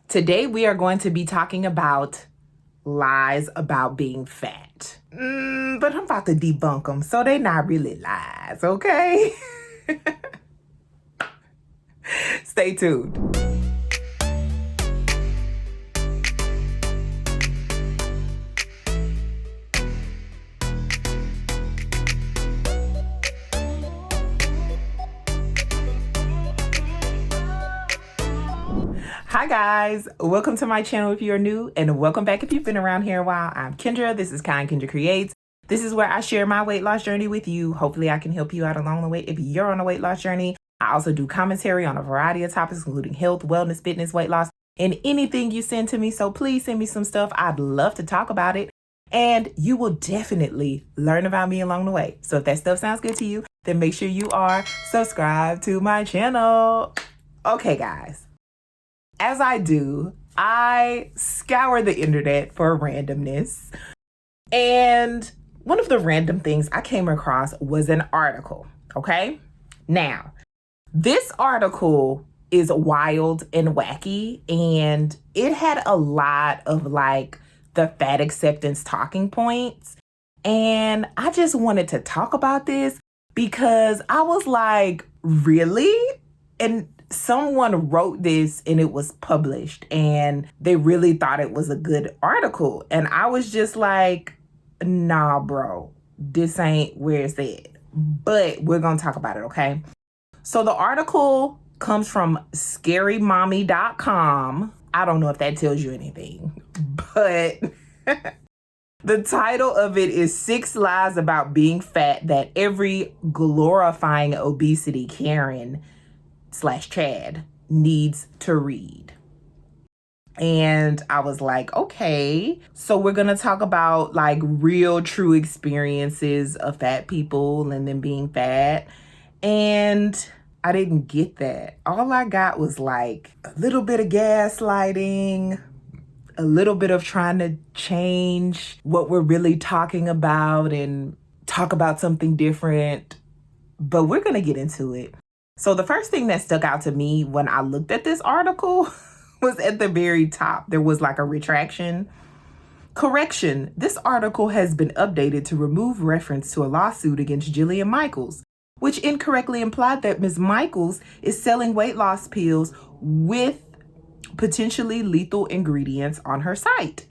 Today we are going to be talking about lies about being fat. But I'm about to debunk them, so they're not really lies, okay? Stay tuned. Hi guys, welcome to my channel if you're new, and welcome back if you've been around here a while. I'm Kendra, this is Kendra Creates. This is where I share my weight loss journey with you. Hopefully I can help you out along the way if you're on a weight loss journey. I also do commentary on a variety of topics, including health, wellness, fitness, weight loss, and anything you send to me. So please send me some stuff. I'd love to talk about it, and you will definitely learn about me along the way. So if that stuff sounds good to you, then make sure you are subscribed to my channel. Okay guys. As I do, I scour the internet for randomness. And one of the random things I came across was an article, okay? Now, this article is wild and wacky, and it had a lot of the fat acceptance talking points. And I just wanted to talk about this because I was like, really? And someone wrote this and it was published and they really thought it was a good article. And I was just like, nah, bro, this ain't where it's at. But we're going to talk about it, okay? So the article comes from scarymommy.com. I don't know if that tells you anything, but the title of it is 6 Lies About Being Fat That Every Glorifying Obesity Karen / Chad needs to read. And I was like, okay, so we're going to talk about real true experiences of fat people and them being fat. And I didn't get that. All I got was a little bit of gaslighting, a little bit of trying to change what we're really talking about and talk about something different. But we're going to get into it. So the first thing that stuck out to me when I looked at this article was at the very top. There was a retraction. Correction, this article has been updated to remove reference to a lawsuit against Jillian Michaels, which incorrectly implied that Ms. Michaels is selling weight loss pills with potentially lethal ingredients on her site.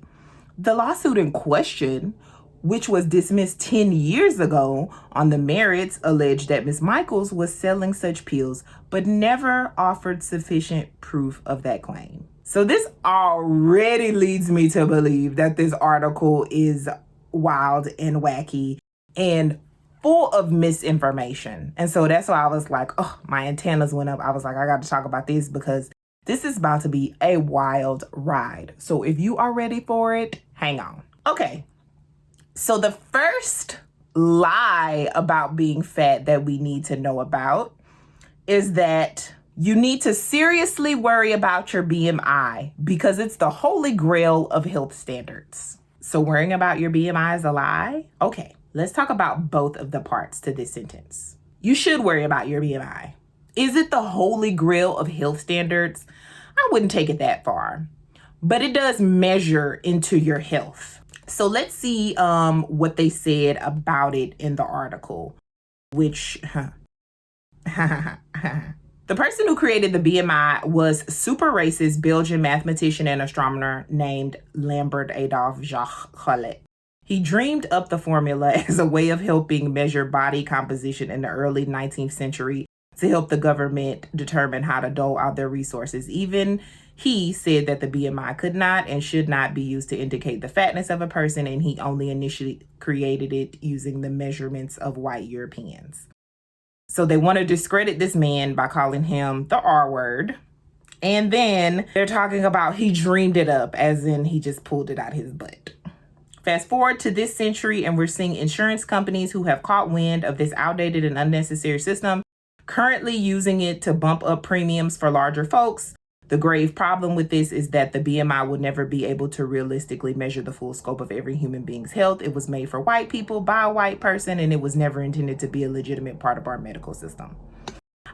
The lawsuit in question, which was dismissed 10 years ago on the merits, alleged that Ms. Michaels was selling such pills, but never offered sufficient proof of that claim. So this already leads me to believe that this article is wild and wacky and full of misinformation. And so that's why I was like, oh, my antennas went up. I was like, I got to talk about this because this is about to be a wild ride. So if you are ready for it, hang on. Okay. So the first lie about being fat that we need to know about is that you need to seriously worry about your BMI because it's the holy grail of health standards. So worrying about your BMI is a lie? Okay, let's talk about both of the parts to this sentence. You should worry about your BMI. Is it the holy grail of health standards? I wouldn't take it that far, but it does measure into your health. So let's see what they said about it in the article, which the person who created the BMI was super racist Belgian mathematician and astronomer named Lambert Adolphe Jacques Collet. He dreamed up the formula as a way of helping measure body composition in the early 19th century to help the government determine how to dole out their resources. Even he said that the BMI could not and should not be used to indicate the fatness of a person, and he only initially created it using the measurements of white Europeans. So they want to discredit this man by calling him the R word. And then they're talking about he dreamed it up, as in he just pulled it out his butt. Fast forward to this century, and we're seeing insurance companies who have caught wind of this outdated and unnecessary system currently using it to bump up premiums for larger folks. The grave problem with this is that the BMI will never be able to realistically measure the full scope of every human being's health. It was made for white people by a white person, and it was never intended to be a legitimate part of our medical system.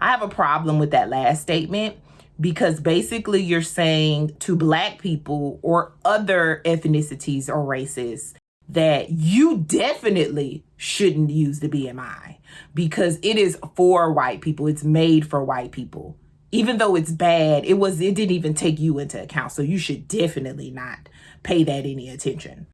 I have a problem with that last statement because basically you're saying to Black people or other ethnicities or races that you definitely shouldn't use the BMI because it is for white people. It's made for white people. Even though it's bad, it didn't even take you into account. So you should definitely not pay that any attention.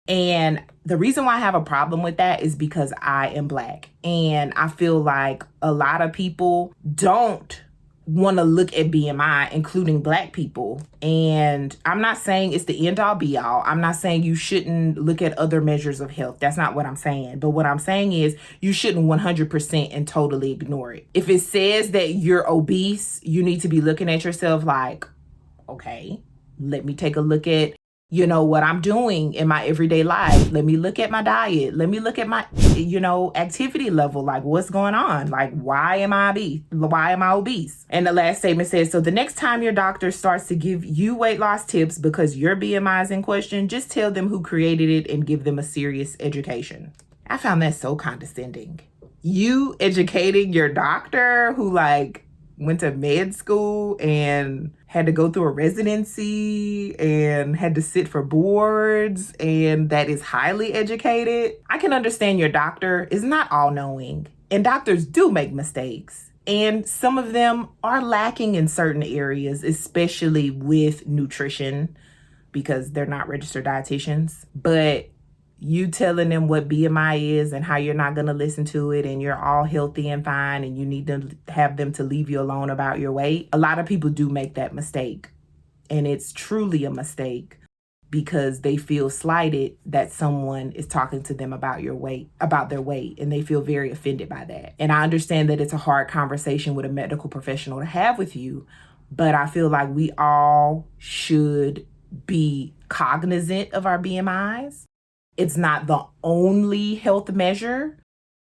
And the reason why I have a problem with that is because I am Black. And I feel like a lot of people don't want to look at BMI, including Black people. And I'm not saying it's the end all be all. I'm not saying you shouldn't look at other measures of health. That's not what I'm saying. But what I'm saying is you shouldn't 100% and totally ignore it. If it says that you're obese, you need to be looking at yourself like, okay, let me take a look at what I'm doing in my everyday life. Let me look at my diet. Let me look at my, activity level. Like, what's going on? Like, why am I obese? Why am I obese? And the last statement says, so the next time your doctor starts to give you weight loss tips because your BMI is in question, just tell them who created it and give them a serious education. I found that so condescending. You educating your doctor who went to med school and had to go through a residency and had to sit for boards and that is highly educated. I can understand your doctor is not all-knowing, and doctors do make mistakes. And some of them are lacking in certain areas, especially with nutrition because they're not registered dietitians. But you telling them what BMI is and how you're not going to listen to it and you're all healthy and fine and you need to have them to leave you alone about your weight. A lot of people do make that mistake. And it's truly a mistake because they feel slighted that someone is talking to them about their weight, and they feel very offended by that. And I understand that it's a hard conversation with a medical professional to have with you, but I feel like we all should be cognizant of our BMIs. It's not the only health measure,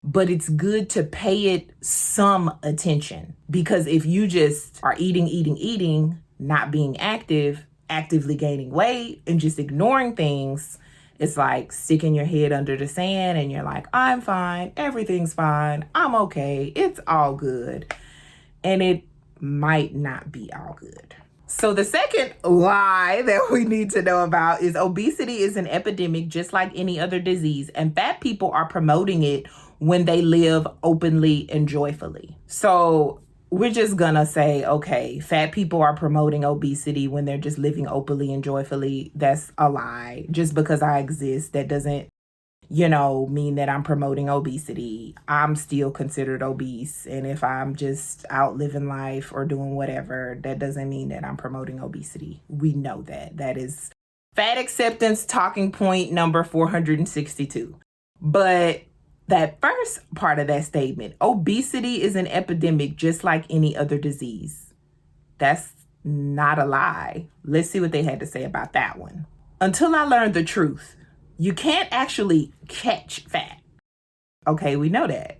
but it's good to pay it some attention. Because if you just are eating, not being actively gaining weight and just ignoring things, it's like sticking your head under the sand and you're like, I'm fine, everything's fine, I'm okay, it's all good. And it might not be all good. So the second lie that we need to know about is obesity is an epidemic just like any other disease, and fat people are promoting it when they live openly and joyfully. So we're just gonna say, okay, fat people are promoting obesity when they're just living openly and joyfully. That's a lie. Just because I exist, that doesn't mean that I'm promoting obesity. I'm still considered obese. And if I'm just out living life or doing whatever, that doesn't mean that I'm promoting obesity. We know that. That is fat acceptance talking point number 462. But that first part of that statement, obesity is an epidemic just like any other disease. That's not a lie. Let's see what they had to say about that one. Until I learned the truth, you can't actually catch fat. Okay, we know that.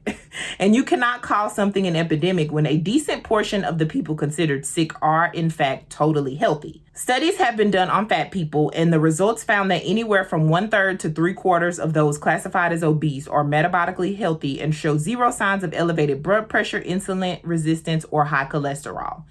And you cannot call something an epidemic when a decent portion of the people considered sick are, in fact, totally healthy. Studies have been done on fat people, and the results found that anywhere from 1/3 to 3/4 of those classified as obese are metabolically healthy and show zero signs of elevated blood pressure, insulin resistance, or high cholesterol.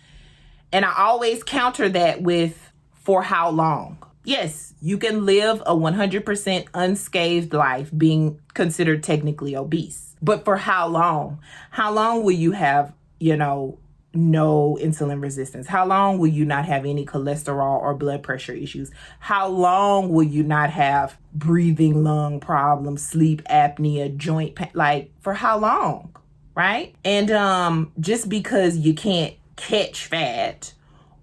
And I always counter that with, for how long? Yes, you can live a 100% unscathed life being considered technically obese. But for how long? How long will you have, no insulin resistance? How long will you not have any cholesterol or blood pressure issues? How long will you not have breathing, lung problems, sleep apnea, joint pain? For how long, right? And just because you can't catch fat,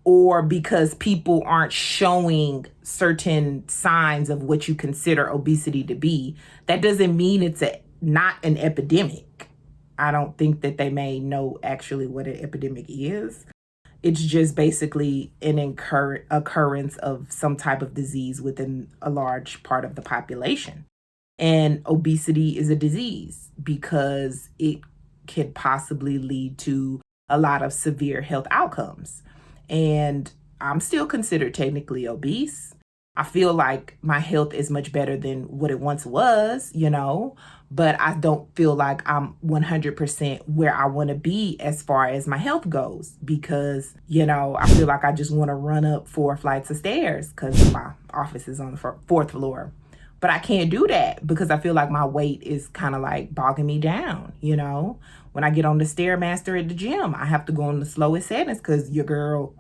or because people aren't showing certain signs of what you consider obesity to be, that doesn't mean it's not an epidemic. I don't think that they may know actually what an epidemic is. It's just basically an occurrence of some type of disease within a large part of the population. And obesity is a disease because it could possibly lead to a lot of severe health outcomes. And I'm still considered technically obese. I feel like my health is much better than what it once was, but I don't feel like I'm 100% where I want to be as far as my health goes because, I feel like I just want to run up 4 flights of stairs because my office is on the 4th floor. But I can't do that because I feel like my weight is kind of like bogging me down, When I get on the Stairmaster at the gym, I have to go on the slowest settings because your girl,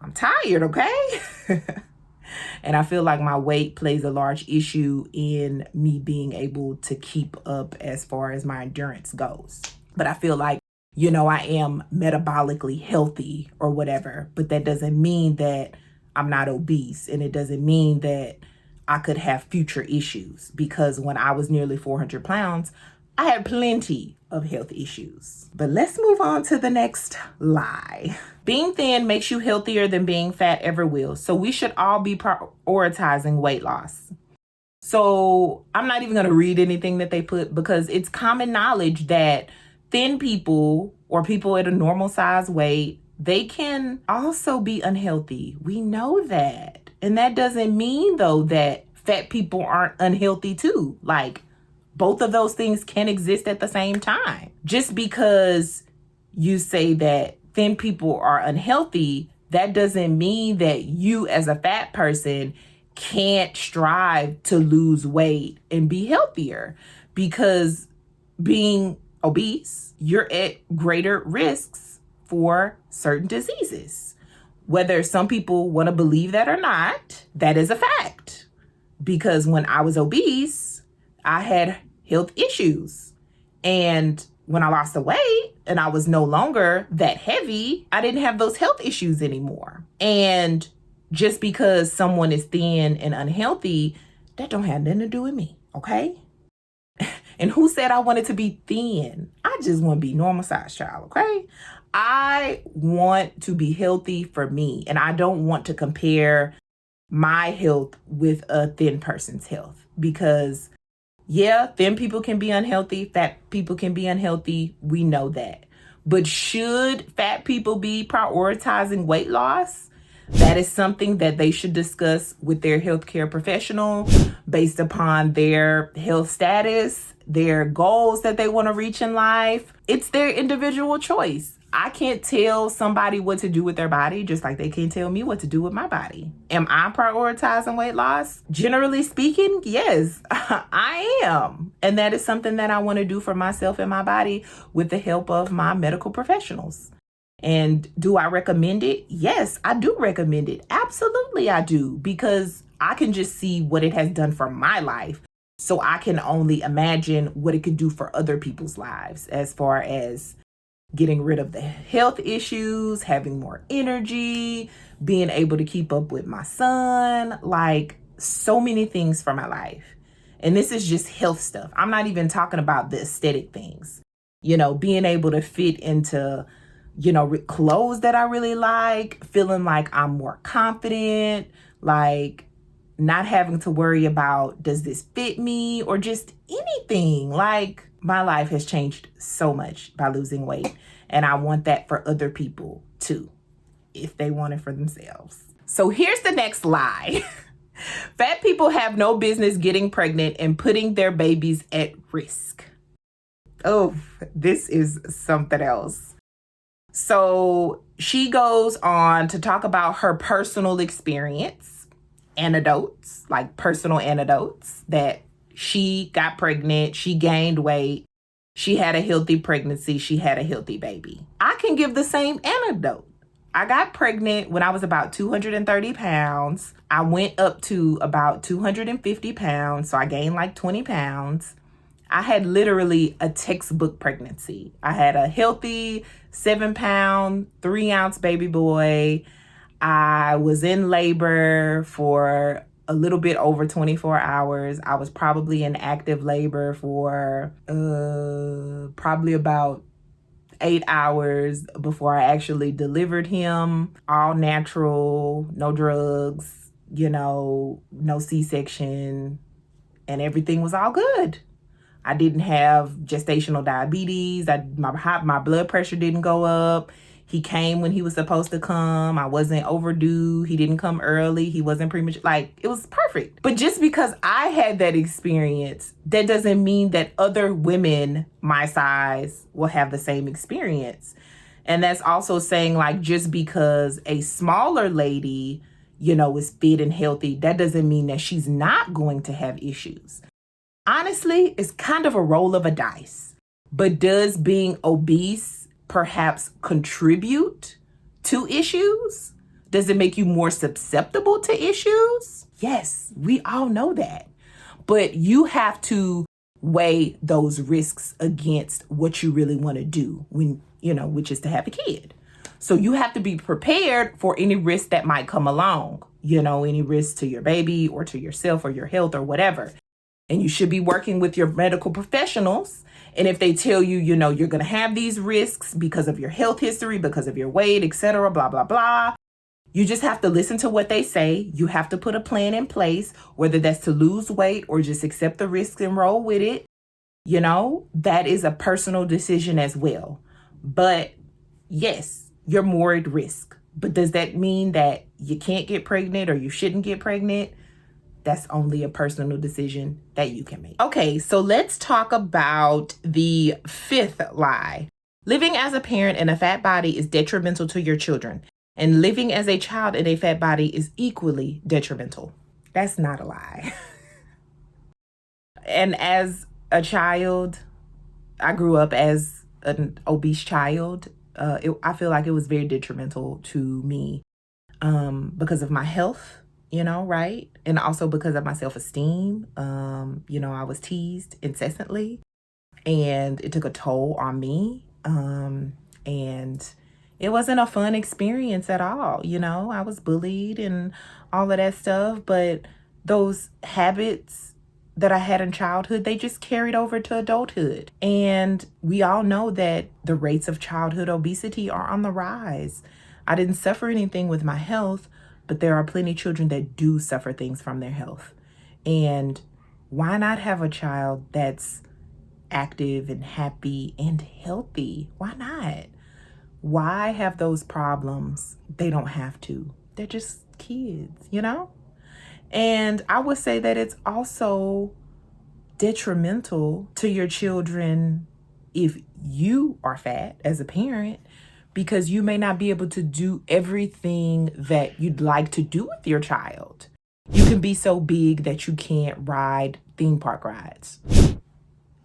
I'm tired, okay? And I feel like my weight plays a large issue in me being able to keep up as far as my endurance goes. But I feel like, I am metabolically healthy or whatever, but that doesn't mean that I'm not obese. And it doesn't mean that I could have future issues because when I was nearly 400 pounds, I had plenty of health issues. But let's move on to the next lie. Being thin makes you healthier than being fat ever will. So we should all be prioritizing weight loss. So I'm not even going to read anything that they put because it's common knowledge that thin people or people at a normal size weight, they can also be unhealthy. We know that. And that doesn't mean though that fat people aren't unhealthy too. Like, both of those things can exist at the same time. Just because you say that thin people are unhealthy, that doesn't mean that you as a fat person can't strive to lose weight and be healthier. Because being obese, you're at greater risks for certain diseases. Whether some people want to believe that or not, that is a fact. Because when I was obese, I had health issues. And when I lost the weight and I was no longer that heavy, I didn't have those health issues anymore. And just because someone is thin and unhealthy, that don't have nothing to do with me, okay? And who said I wanted to be thin? I just want to be normal size, child, okay? I want to be healthy for me, and I don't want to compare my health with a thin person's health because yeah, thin people can be unhealthy. Fat people can be unhealthy. We know that. But should fat people be prioritizing weight loss? That is something that they should discuss with their healthcare professional based upon their health status, their goals that they want to reach in life. It's their individual choice. I can't tell somebody what to do with their body, just like they can't tell me what to do with my body. Am I prioritizing weight loss? Generally speaking, yes, I am. And that is something that I want to do for myself and my body with the help of my medical professionals. And do I recommend it? Yes, I do recommend it. Absolutely, I do, because I can just see what it has done for my life. So I can only imagine what it could do for other people's lives as far as getting rid of the health issues, having more energy, being able to keep up with my son, like so many things for my life. And this is just health stuff. I'm not even talking about the aesthetic things, being able to fit into, clothes that I really like, feeling like I'm more confident, like not having to worry about, does this fit me or just anything. Like my life has changed so much by losing weight. And I want that for other people too, if they want it for themselves. So here's the next lie. Fat people have no business getting pregnant and putting their babies at risk. Oh, this is something else. So she goes on to talk about her personal experience, anecdotes, like personal anecdotes that she got pregnant, she gained weight, she had a healthy pregnancy, she had a healthy baby. I can give the same anecdote. I got pregnant when I was about 230 pounds. I went up to about 250 pounds, so I gained like 20 pounds. I had literally a textbook pregnancy. I had a healthy 7-pound, 3-ounce baby boy. I was in labor for a little bit over 24 hours. I was probably in active labor for probably about 8 hours before I actually delivered him. All natural, no drugs, no C-section, and everything was all good. I didn't have gestational diabetes. My blood pressure didn't go up. He came when he was supposed to come. I wasn't overdue. He didn't come early. He wasn't premature. Like, it was perfect. But just because I had that experience, that doesn't mean that other women my size will have the same experience. And that's also saying, like, just because a smaller lady, is fit and healthy, that doesn't mean that she's not going to have issues. Honestly, it's kind of a roll of a dice. But does being obese perhaps contribute to issues? Does it make you more susceptible to issues? Yes, we all know that. But you have to weigh those risks against what you really want to do when, which is to have a kid. So you have to be prepared for any risk that might come along, any risk to your baby or to yourself or your health or whatever. And you should be working with your medical professionals. And if they tell you, you're going to have these risks because of your health history, because of your weight, etc., blah, blah, blah, you just have to listen to what they say. You have to put a plan in place, whether that's to lose weight or just accept the risks and roll with it. That is a personal decision as well. But yes, you're more at risk. But does that mean that you can't get pregnant or you shouldn't get pregnant? That's only a personal decision that you can make. Okay, so let's talk about the fifth lie. Living as a parent in a fat body is detrimental to your children, and living as a child in a fat body is equally detrimental. That's not a lie. And as a child, I grew up as an obese child. I feel like it was very detrimental to me because of my health. Right? And also because of my self-esteem. I was teased incessantly and it took a toll on me. And it wasn't a fun experience at all. I was bullied and all of that stuff, but those habits that I had in childhood, they just carried over to adulthood. And we all know that the rates of childhood obesity are on the rise. I didn't suffer anything with my health, but there are plenty of children that do suffer things from their health. And why not have a child that's active and happy and healthy? Why not? Why have those problems? They don't have to. They're just kids, And I would say that it's also detrimental to your children if you are fat as a parent, because you may not be able to do everything that you'd like to do with your child. You can be so big that you can't ride theme park rides.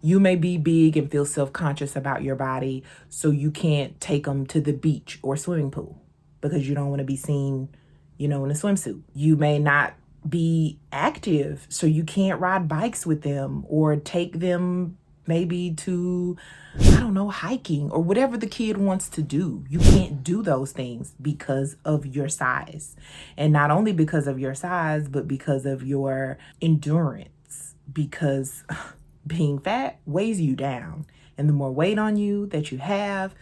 You may be big and feel self-conscious about your body, so you can't take them to the beach or swimming pool because you don't want to be seen, in a swimsuit. You may not be active, so you can't ride bikes with them or take them maybe to, hiking or whatever the kid wants to do. You can't do those things because of your size. And not only because of your size, but because of your endurance. Because being fat weighs you down. And the more weight on you that you have,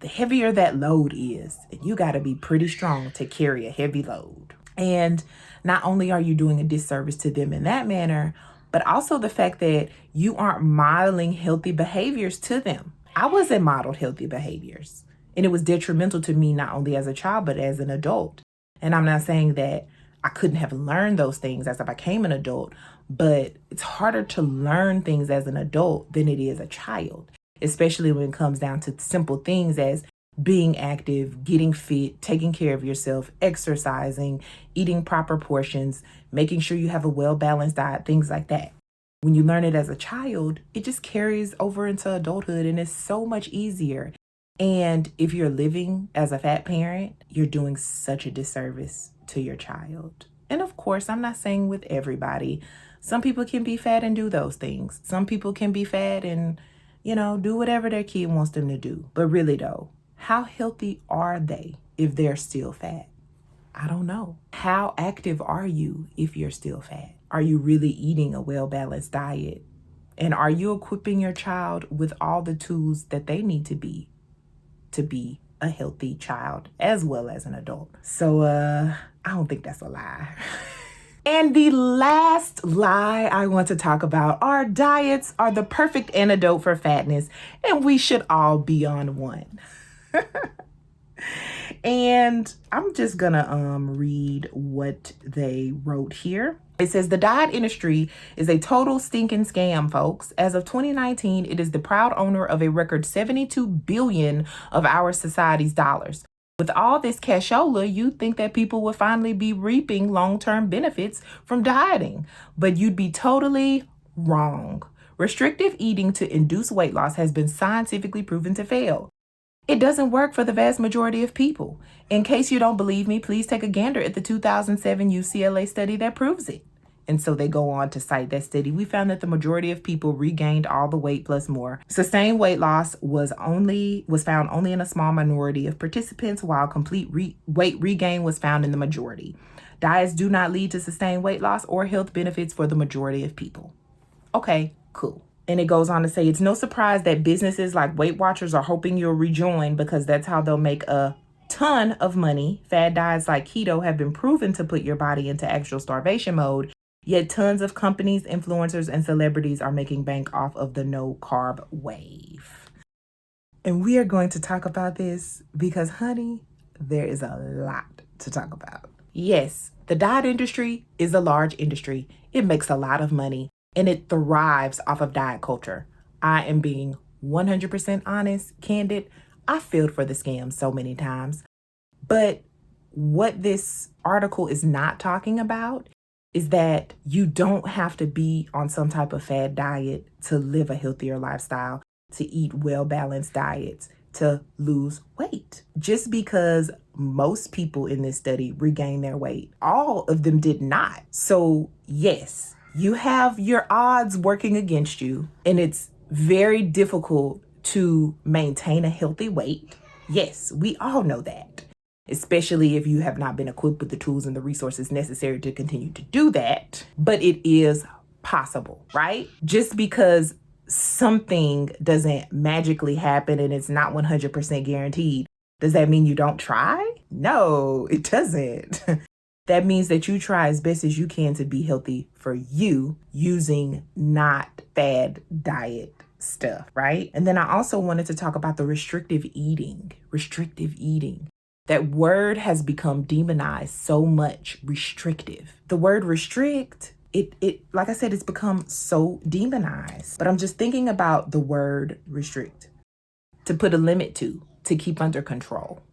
the heavier that load is. And you got to be pretty strong to carry a heavy load. And not only are you doing a disservice to them in that manner, but also the fact that you aren't modeling healthy behaviors to them. I wasn't modeled healthy behaviors, and it was detrimental to me not only as a child, but as an adult. And I'm not saying that I couldn't have learned those things as I became an adult, but it's harder to learn things as an adult than it is a child, especially when it comes down to simple things as being active, getting fit, taking care of yourself, exercising, eating proper portions, making sure you have a well-balanced diet, things like that. When you learn it as a child, it just carries over into adulthood and it's so much easier. And if you're living as a fat parent, you're doing such a disservice to your child. And of course, I'm not saying with everybody. Some people can be fat and do those things. Some people can be fat and, do whatever their kid wants them to do. But really though, how healthy are they if they're still fat? I don't know. How active are you if you're still fat? Are you really eating a well-balanced diet? And are you equipping your child with all the tools that they need to be a healthy child as well as an adult? So I don't think that's a lie. And the last lie I want to talk about are diets are the perfect antidote for fatness, and we should all be on one. And I'm just gonna read what they wrote here. It says the diet industry is a total stinking scam, folks. As of 2019, it is the proud owner of a record 72 billion of our society's dollars. With all this cashola, you'd think that people would finally be reaping long-term benefits from dieting, but you'd be totally wrong. Restrictive eating to induce weight loss has been scientifically proven to fail. It doesn't work for the vast majority of people. In case you don't believe me, please take a gander at the 2007 UCLA study that proves it. And so they go on to cite that study. We found that the majority of people regained all the weight plus more. Sustained weight loss was found only in a small minority of participants, while complete weight regain was found in the majority. Diets do not lead to sustained weight loss or health benefits for the majority of people. Okay, cool. And it goes on to say, it's no surprise that businesses like Weight Watchers are hoping you'll rejoin, because that's how they'll make a ton of money. Fad diets like keto have been proven to put your body into actual starvation mode, yet tons of companies, influencers, and celebrities are making bank off of the no-carb wave. And we are going to talk about this because, honey, there is a lot to talk about. Yes, the diet industry is a large industry. It makes a lot of money, and it thrives off of diet culture. I am being 100% honest, candid. I failed for the scam so many times. But what this article is not talking about is that you don't have to be on some type of fad diet to live a healthier lifestyle, to eat well-balanced diets, to lose weight. Just because most people in this study regained their weight, all of them did not. So yes, you have your odds working against you, and it's very difficult to maintain a healthy weight. Yes, we all know that, especially if you have not been equipped with the tools and the resources necessary to continue to do that. But it is possible, right? Just because something doesn't magically happen and it's not 100% guaranteed, does that mean you don't try? No, it doesn't. That means that you try as best as you can to be healthy for you using not fad diet stuff, right? And then I also wanted to talk about the restrictive eating. Restrictive eating. That word has become demonized so much. Restrictive. The word restrict, it like I said, it's become so demonized. But I'm just thinking about the word restrict. To put a limit to keep under control.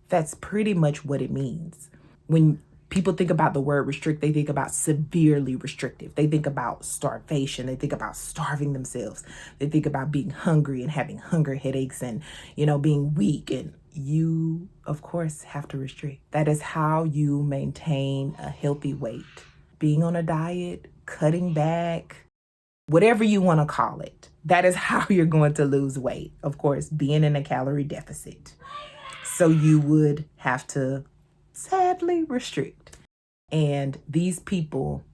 That's pretty much what it means. When people think about the word restrict, they think about severely restrictive. They think about starvation. They think about starving themselves. They think about being hungry and having hunger headaches and, being weak. And you, of course, have to restrict. That is how you maintain a healthy weight. Being on a diet, cutting back, whatever you want to call it. That is how you're going to lose weight. Of course, being in a calorie deficit. So you would have to sadly restrict. And these people,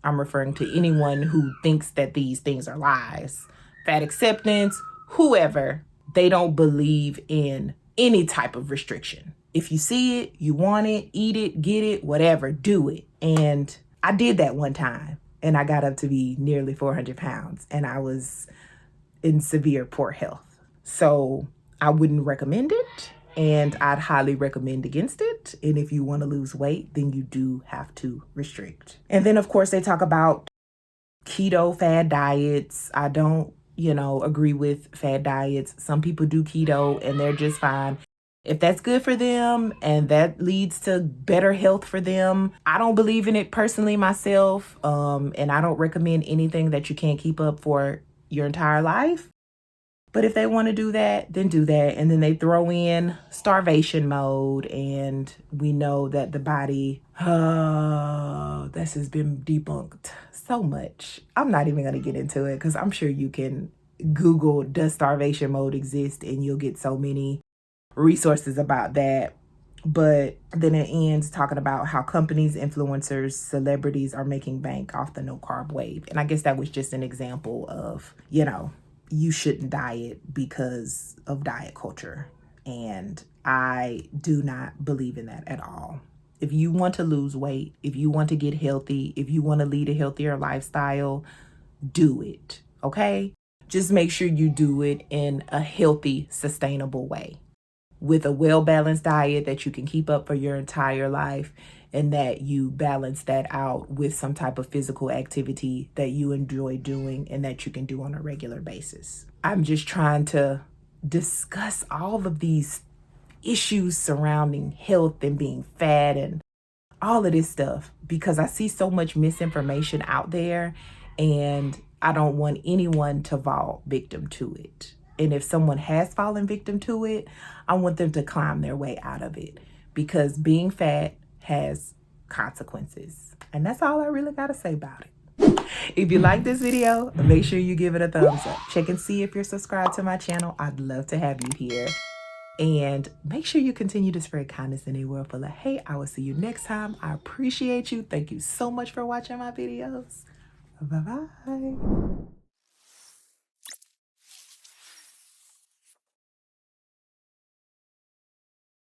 I'm referring to anyone who thinks that these things are lies, fat acceptance, whoever, they don't believe in any type of restriction. If you see it, you want it, eat it, get it, whatever, do it. And I did that one time, and I got up to be nearly 400 pounds, and I was in severe poor health. So I wouldn't recommend it. And I'd highly recommend against it. And if you want to lose weight, then you do have to restrict. And then, of course, they talk about keto fad diets. I don't, agree with fad diets. Some people do keto and they're just fine. If that's good for them and that leads to better health for them, I don't believe in it personally myself. And I don't recommend anything that you can't keep up for your entire life. But if they want to do that, then do that. And then they throw in starvation mode. And we know that the body, this has been debunked so much. I'm not even going to get into it because I'm sure you can Google, does starvation mode exist? And you'll get so many resources about that. But then it ends talking about how companies, influencers, celebrities are making bank off the no-carb wave. And I guess that was just an example of, you shouldn't diet because of diet culture. And I do not believe in that at all. If you want to lose weight, if you want to get healthy, if you want to lead a healthier lifestyle, do it, okay? Just make sure you do it in a healthy, sustainable way. with a well-balanced diet that you can keep up for your entire life, and that you balance that out with some type of physical activity that you enjoy doing and that you can do on a regular basis. I'm just trying to discuss all of these issues surrounding health and being fat and all of this stuff because I see so much misinformation out there, and I don't want anyone to fall victim to it. And if someone has fallen victim to it, I want them to climb their way out of it, because being fat has consequences. And that's all I really got to say about it. If you like this video, make sure you give it a thumbs up. Check and see if you're subscribed to my channel. I'd love to have you here. And make sure you continue to spread kindness in a world full of hate. I will see you next time. I appreciate you. Thank you so much for watching my videos. Bye-bye.